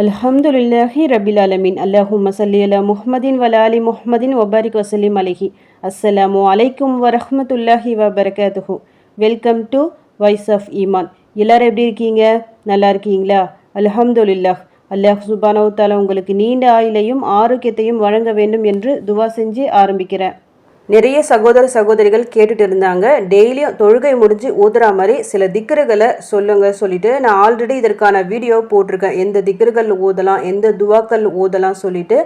அல்ஹம்துலில்லாஹி ரபில் ஆலமீன். அல்லாஹும்ம ஸல்லி அலா முஹம்மதின் வ ஆலி முஹம்மதின் வபாரிக் வசல்லிம் அலைஹி. அஸ்ஸலாமு அலைக்கும் வரஹ்மத்துல்லாஹி வபரகாத்துஹு. வெல்கம் டு வாய்ஸ் ஆஃப் ஈமான். எல்லாரும் எப்படி இருக்கீங்க? நல்லா இருக்கீங்களா? அல்ஹம்துலில்லாஹ். அல்லாஹ் சுப்ஹானஹு வ தஆலா உங்களுக்கு நீண்ட ஆயுளையும் ஆரோக்கியத்தையும் வழங்க வேண்டும் என்று துவா செஞ்சு ஆரம்பிக்கிறேன். நிறைய சகோதரிகள் கேட்டுட்டு இருந்தாங்க, டெய்லியும் தொழுகை முடிஞ்சு ஊதுற மாதிரி சில திக்ருகளை சொல்லுங்க சொல்லிட்டு நான் ஆல்ரெடி இதற்கான வீடியோ போட்டிருக்கேன். எந்த திக்ருகள் ஊதலாம், எந்த துவாக்கள் ஊதலாம் சொல்லிட்டு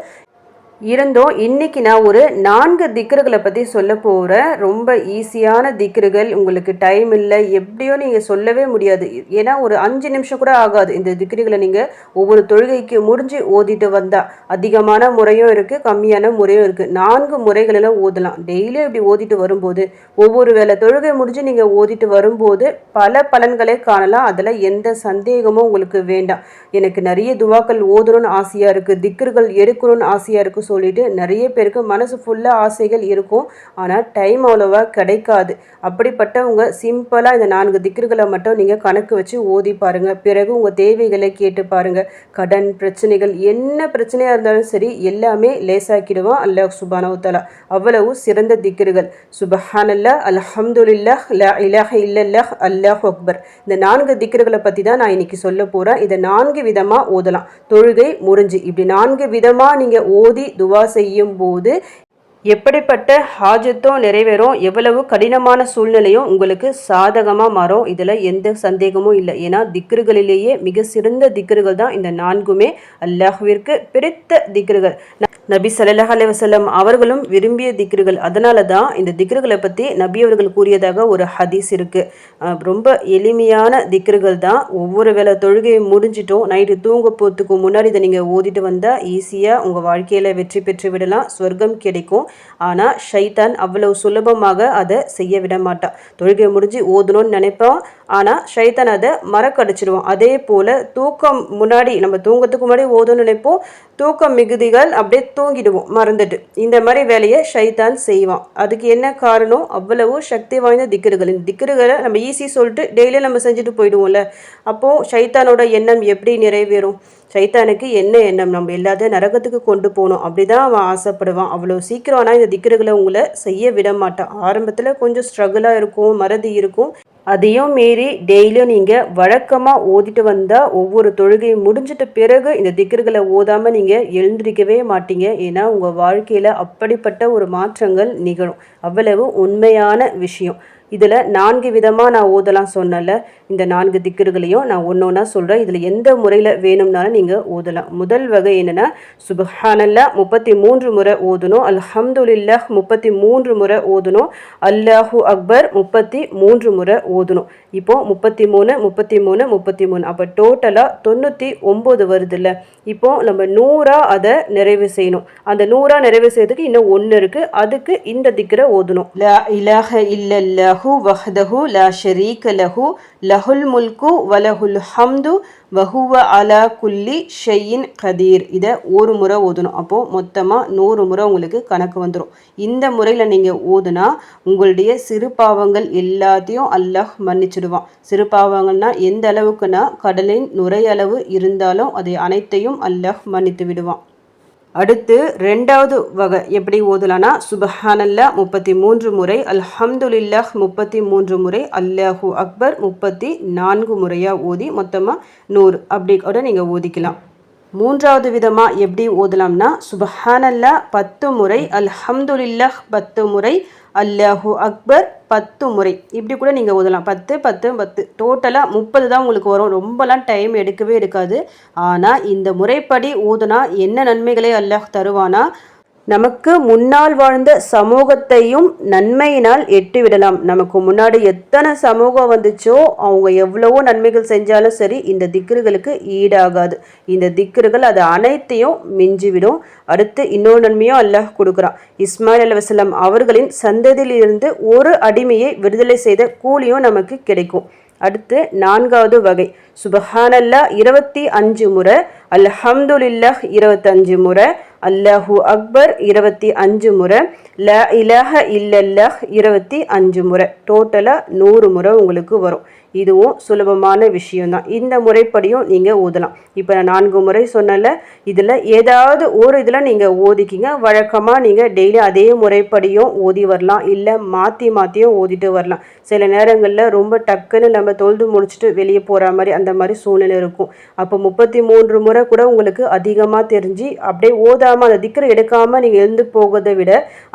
இருந்தோம். இன்னைக்கு நான் ஒரு 4 திக்ருகளை பற்றி சொல்ல போகிறேன். ரொம்ப ஈஸியான திக்ருகள். உங்களுக்கு டைம் இல்லை, எப்படியோ நீங்கள் சொல்லவே முடியாது. ஏன்னா ஒரு 5 நிமிஷம் கூட ஆகாது. இந்த திக்ருகளை நீங்கள் ஒவ்வொரு தொழுகைக்கு முடிஞ்சு ஓதிட்டு வந்தால் அதிகமான முறையும் இருக்குது, கம்மியான முறையும் இருக்குது. 4 முறைகளெல்லாம் ஓதலாம். டெய்லியும் இப்படி ஓதிட்டு வரும்போது ஒவ்வொரு வேளை தொழுகை முடிஞ்சு நீங்கள் ஓதிட்டு வரும்போது பல பலன்களை காணலாம். அதில் எந்த சந்தேகமும் உங்களுக்கு வேண்டாம். எனக்கு நிறைய துவாக்கள் ஓதணும்னு ஆசையாக இருக்குது, திக்ருகள் எடுக்கணும்னு ஆசையாக இருக்குது சொல்லிட்டு நிறைய பேருக்கு மனசு ஃபுல்லாக ஆசைகள் இருக்கும். ஆனால் டைம் அவ்வளோவா கிடைக்காது. அப்படிப்பட்டவங்க சிம்பிளாக இந்த 4 திக்ருகளை மட்டும் நீங்கள் கணக்கு வச்சு ஓதி பாருங்கள். பிறகு உங்கள் தேவைகளை கேட்டு பாருங்கள். கடன் பிரச்சனைகள் என்ன பிரச்சனையாக இருந்தாலும் சரி எல்லாமே லேசாக்கிடுவான் அல்லாஹ் சுப்ஹானஹு வ தஆலா. அவ்வளவு சிறந்த திக்ருகள். சுப்ஹானல்லாஹ், அல்ஹம்துலில்லாஹ், லா இலாஹ இல்லல்லாஹ், அல்லாஹு அக்பர். இந்த 4 திக்ருகளை பற்றி தான் நான் இன்னைக்கு சொல்ல போகிறேன். இதை 4 விதமாக ஓதலாம். தொழுகை முடிஞ்சு இப்படி 4 விதமாக நீங்கள் ஓதி துவா செய்யும் போது எப்படிப்பட்ட ஹாஜத்தும் நிறைவேறும், எவ்வளவு கடினமான சூழ்நிலையும் உங்களுக்கு சாதகமாக மாறும். இதில் எந்த சந்தேகமும் இல்லை. ஏன்னா திக்ருகளிலேயே மிக சிறந்த திக்ருகள் தான் இந்த 4மே. அல்லாஹ்விற்கு பிடித்த திக்ருகள். நபி ஸல்லல்லாஹு அலைஹி வஸல்லம் அவர்களும் விரும்பிய திக்ருகள். அதனால தான் இந்த திக்ருகளை பற்றி நபி அவர்கள் கூறியதாக ஒரு ஹதீஸ் இருக்குது. ரொம்ப எளிமையான திக்ருகள் தான். ஒவ்வொரு வேளை தொழுகையை முடிஞ்சிட்டோம், நைட்டு தூங்க போகிறதுக்கு முன்னாடி இதை நீங்கள் ஓதிட்டு வந்தால் ஈஸியாக உங்கள் வாழ்க்கையில் வெற்றி பெற்று விடலாம், சொர்க்கம் கிடைக்கும். ஆனால் ஷைத்தான் அவ்வளவு சுலபமாக அதை செய்ய விட மாட்டான். தொழுகை முடிஞ்சு ஓதணும்னு நினைப்பான், ஆனால் ஷைத்தான் அதை மறக்கடிச்சிடுவான். அதே போல் தூக்கம் முன்னாடி நம்ம தூங்கத்துக்கு முன்னாடி ஓதணும்னு நினைப்போம், தூக்கம் மிகுதிகள் அப்படியே தூங்கிடுவோம் மறந்துட்டு. இந்த மாதிரி வேலையை ஷைத்தான் செய்வான். அதுக்கு என்ன காரணம்? அவ்வளவு சக்தி வாய்ந்த திக்ருகள். இந்த திக்ருகளை நம்ம ஈஸி சொல்லிட்டு டெய்லியும் நம்ம செஞ்சுட்டு போயிடுவோம்ல. அப்போது ஷைத்தானோட எண்ணம் எப்படி நிறைவேறும்? ஷைத்தானுக்கு என்ன எண்ணம்? நம்ம எல்லாத்தையும் நரகத்துக்கு கொண்டு போகணும், அப்படி தான் அவன் ஆசைப்படுவான். அவ்வளோ சீக்கிரம் ஆனால் இந்த திக்ருகளை உங்களை செய்ய விட மாட்டான். ஆரம்பத்தில் கொஞ்சம் ஸ்ட்ரகிளாக இருக்கும், மறதி இருக்கும். அதையும் மீறி டெய்லியும் நீங்கள் வழக்கமாக ஓதிட்டு வந்தால் ஒவ்வொரு தொழுகையும் முடிஞ்சிட்ட பிறகு இந்த திக்ருகளை ஓதாமல் நீங்கள் எழுந்திருக்கவே மாட்டீங்க. ஏன்னா உங்கள் வாழ்க்கையில் அப்படிப்பட்ட ஒரு மாற்றங்கள் நிகழும். அவ்வளவு உண்மையான விஷயம். இதில் 4 விதமாக நான் ஓதலாம் சொன்னல. இந்த 4 திக்ருகளையும் நான் ஒன்று ஒன்றா சொல்கிறேன். இதில் எந்த முறையில் வேணும்னாலும் நீங்கள் ஓதலாம். முதல் வகை என்னென்னா, சுப்ஹானல்லாஹ் 33 முறை ஓதணும், அல்ஹம்துலில்லாஹ் 33 முறை ஓதணும், அல்லாஹு அக்பர் 33 முறை ஓதணும். இப்போது 33 33 33 அப்போ டோட்டலாக 99 வருதுல்ல. இப்போது நம்ம 100 அதை நிறைவு செய்யணும். அந்த 100 நிறைவு செய்யறதுக்கு இன்னும் 1 இருக்குது. அதுக்கு இந்த திக்ரை ஓதணும். லா இலாஹ இல்லல்லாஹு வஹ்தஹு லா ஷரீக லஹு லஹுல் முல்கு வலஹுல் ஹம்து வஹுவ அலா குல்லி ஷையின் கதீர். இதை ஒரு முறை ஓதணும். அப்போது மொத்தமாக 100 முறை உங்களுக்கு கணக்கு வந்துடும். இந்த முறையில் நீங்கள் ஓதுனா உங்களுடைய சிறு பாவங்கள் எல்லாத்தையும் அல்லாஹ் மன்னிச்சிடுவான். சிறு பாவங்கள்னால் எந்த அளவுக்குன்னா கடலின் நுரையளவு இருந்தாலும் அதை அனைத்தையும் அல்லாஹ் மன்னித்து விடுவான். அடுத்து 2வது வகை எப்படி ஓதலானா, சுப்ஹானல்லாஹ் 33 முறை, அல்ஹம்துலில்லாஹ் 33 முறை, அல்லாஹு அக்பர் 34 முறையாக ஓதி மொத்தமாக 100 அப்படி கூட நீங்கள் ஓதிக்கலாம். 3வது விதமாக எப்படி ஓதலாம்னா, சுப்ஹானல்லாஹ் 10 முறை, அல்ஹம்துலில்லாஹ் 10 முறை, அல்லாஹு அக்பர் 10 முறை இப்படி கூட நீங்கள் ஓதலாம். 10 10 10 டோட்டலாக 30 தான் உங்களுக்கு வரும். ரொம்பலாம் டைம் எடுக்கவே எடுக்காது. ஆனால் இந்த முறைப்படி ஓதுனா என்ன நன்மைகளை அல்லாஹ் தருவானா, நமக்கு முன்னால் வாழ்ந்த சமூகத்தையும் நன்மையினால் எட்டிவிடலாம். நமக்கு முன்னாடி எத்தனை சமூகம் வந்துச்சோ அவங்க எவ்வளவோ நன்மைகள் செஞ்சாலும் சரி இந்த திக்ருகளுக்கு ஈடாகாது. இந்த திக்ருகள் அது அனைத்தையும் மிஞ்சிவிடும். அடுத்து இன்னொரு நன்மையும் அல்லாஹ் கொடுக்குறான். இஸ்மாயில் அலைஹிஸ்ஸலாம் அவர்களின் சந்ததியிலிருந்து ஒரு அடிமையை விடுதலை செய்த கூலியும் நமக்கு கிடைக்கும். அடுத்து 4வது வகை, சுப்ஹானல்லாஹ் 25 முறை, அல்ஹம்துலில்லாஹ் 25 முறை, அல்லாஹு அக்பர் 25 முறை, லா இலாஹ இல்லல்லாஹ் 25 முறை, டோட்டலாக 100 முறை உங்களுக்கு வரும். இதுவும் சுலபமான விஷயம்தான். இந்த முறைப்படியும் நீங்கள் ஓதலாம். இப்போ நான் 4 முறை சொன்னல, இதில் ஏதாவது ஒரு இதில் நீங்கள் ஓதிக்கிங்க. வழக்கமாக நீங்கள் டெய்லி அதே முறைப்படியும் ஓதி வரலாம், இல்லை மாற்றி மாற்றியும் ஓதிட்டு வரலாம். சில நேரங்களில் ரொம்ப டக்குன்னு நம்ம தொழுது முடிச்சுட்டு வெளியே போகிற மாதிரி அந்த மாதிரி சூழ்நிலை இருக்கும். அப்போ 33 முறை கூட உங்களுக்கு அதிகமாக தெரிஞ்சு அப்படியே ஓதாமல் அந்த திக்ரை எடுக்காமல் நீங்கள் எழுந்து போகிறதை விட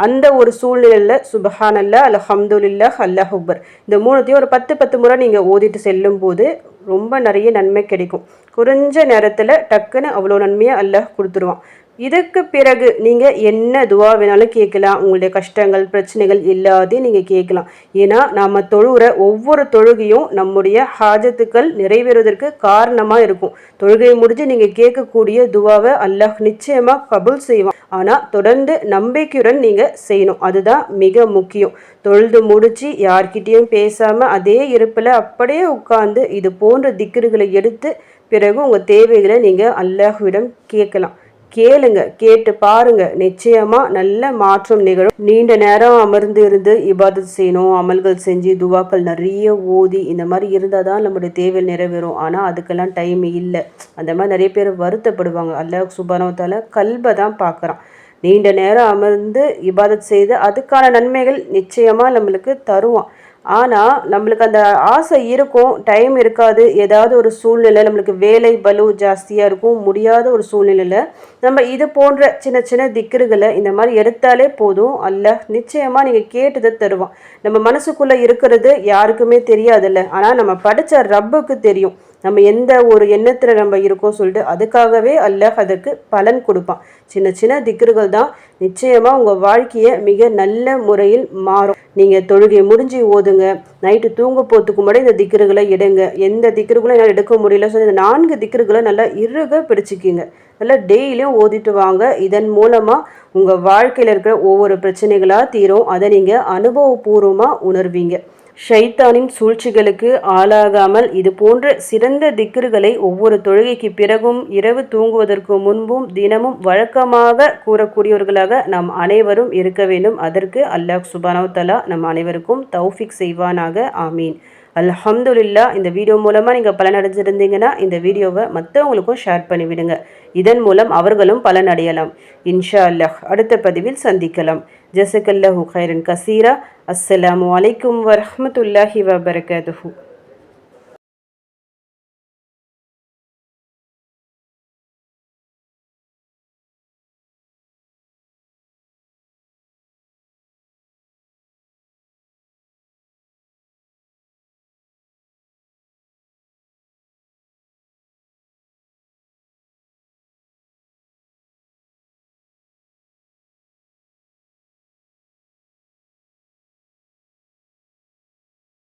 அந்த ஒரு சூழ்நிலையில் சுபஹானல்லாஹ், அல்ஹம்துலில்லாஹ், அல்லாஹ் அக்பர் இந்த மூணுத்தையும் ஒரு 10 முறை நீங்கள் ஓதிட்டு செல்லும் போது ரொம்ப நிறைய நன்மை கிடைக்கும். குறைஞ்ச நேரத்தில் டக்குன்னு அவ்வளோ நன்மையை அல்லாஹ் கொடுத்துருவான். இதுக்கு பிறகு நீங்கள் என்ன துவா வேணாலும் கேட்கலாம். உங்களுடைய கஷ்டங்கள் பிரச்சனைகள் எல்லாத்தையும் நீங்கள் கேட்கலாம். ஏன்னா நாம் தொழுகிற ஒவ்வொரு தொழுகையும் நம்முடைய ஹாஜத்துக்கள் நிறைவேறுவதற்கு காரணமாக இருக்கும். தொழுகையை முடிஞ்சு நீங்கள் கேட்கக்கூடிய துவாவை அல்லாஹ் நிச்சயமாக கபூல் செய்வான். ஆனால் தொடர்ந்து நம்பிக்கையுடன் நீங்கள் செய்யணும், அதுதான் மிக முக்கியம். தொழுது முடிச்சு யார்கிட்டையும் பேசாமல் அதே இருப்பில் அப்படியே உட்கார்ந்து இது போன்ற திக்ருகளை எடுத்து பிறகு உங்கள் தேவைகளை நீங்கள் அல்லாஹ்விடம் கேட்கலாம். கேளுங்க, கேட்டு பாருங்க, நிச்சயமா நல்ல மாற்றம் நிகழும். நீண்ட நேரம் அமர்ந்து இருந்து இபாதத் செய்யணும், அமல்கள் செஞ்சு துவாக்கள் நிறைய ஓதி இந்த மாதிரி இருந்தால் தான் நம்மளுடைய தேவை நிறைவேறும். ஆனால் அதுக்கெல்லாம் டைம் இல்லை. அந்த மாதிரி நிறைய பேர் வருத்தப்படுவாங்க. அல்லாஹ் சுப்ஹானஹு வ தஆலா கல்பை தான் பார்க்குறான். நீண்ட நேரம் அமர்ந்து இபாதத் செய்து அதுக்கான நன்மைகள் நிச்சயமாக நம்மளுக்கு தருவான். ஆனால் நம்மளுக்கு அந்த ஆசை இருக்கும், டைம் இருக்காது. ஏதாவது ஒரு சூழ்நிலை நம்மளுக்கு வேலை பலு ஜாஸ்தியாக இருக்கும், முடியாத ஒரு சூழ்நிலையில் நம்ம இது போன்ற சின்ன சின்ன திக்ருகளை இந்த மாதிரி எடுத்தாலே போதும். அல்லாஹ் நிச்சயமாக நீங்கள் கேட்டதை தருவான். நம்ம மனசுக்குள்ளே இருக்கிறது யாருக்குமே தெரியாதுல்ல, ஆனால் நம்ம படித்த ரப்புக்கு தெரியும் நம்ம எந்த ஒரு எண்ணத்தில் நம்ம இருக்கோம் சொல்லிட்டு. அதுக்காகவே அல்லாஹ் அதற்கு பலன் கொடுப்பான். சின்ன சின்ன திக்ருகள் தான் நிச்சயமாக உங்கள் வாழ்க்கையை மிக நல்ல முறையில் மாறும். நீங்கள் தொழுகை முடிஞ்சு ஓதுங்க, நைட்டு தூங்க போகிறதுக்கு முன்னாடி இந்த திக்ருகளை எடுங்க. எந்த திக்ருகளும் என்னால் எடுக்க முடியல சொல்லி இந்த 4 திக்ருகளை நல்லா இறுக பிடிச்சிக்கிங்க. நல்லா டெய்லியும் ஓதிட்டு வாங்க. இதன் மூலமாக உங்கள் வாழ்க்கையில் இருக்கிற ஒவ்வொரு பிரச்சனைகளாக தீரும். அதை நீங்கள் அனுபவபூர்வமாக உணர்வீங்க. ஷைத்தானின் சூழ்ச்சிகளுக்கு ஆளாகாமல் இது போன்ற சிறந்த திக்ருகளை ஒவ்வொரு தொழுகைக்கு பிறகும் இரவு தூங்குவதற்கு முன்பும் தினமும் வழக்கமாக கூறக்கூடியவர்களாக நாம் அனைவரும் இருக்க வேண்டும். அதற்கு அல்லாஹ் சுப்ஹானஹு வ தஆலா நம் அனைவருக்கும் தௌஃபீக் செய்வானாக. ஆமீன். அல்ஹம்துலில்லாஹ். இந்த வீடியோ மூலமாக நீங்கள் பலனடைஞ்சிருந்தீங்கன்னா இந்த வீடியோவை மற்றவங்களுக்கும் ஷேர் பண்ணிவிடுங்க. இதன் மூலம் அவர்களும் பலனடையலாம். இன்ஷா அல்லாஹ் அடுத்த பதிவில் சந்திக்கலாம். ஜஸக்கல்லாஹு கைரன் கசீரா. அஸ்ஸலாமு அலைக்கும் வரஹ்மத்துல்லாஹி வபரகாத்துஹு.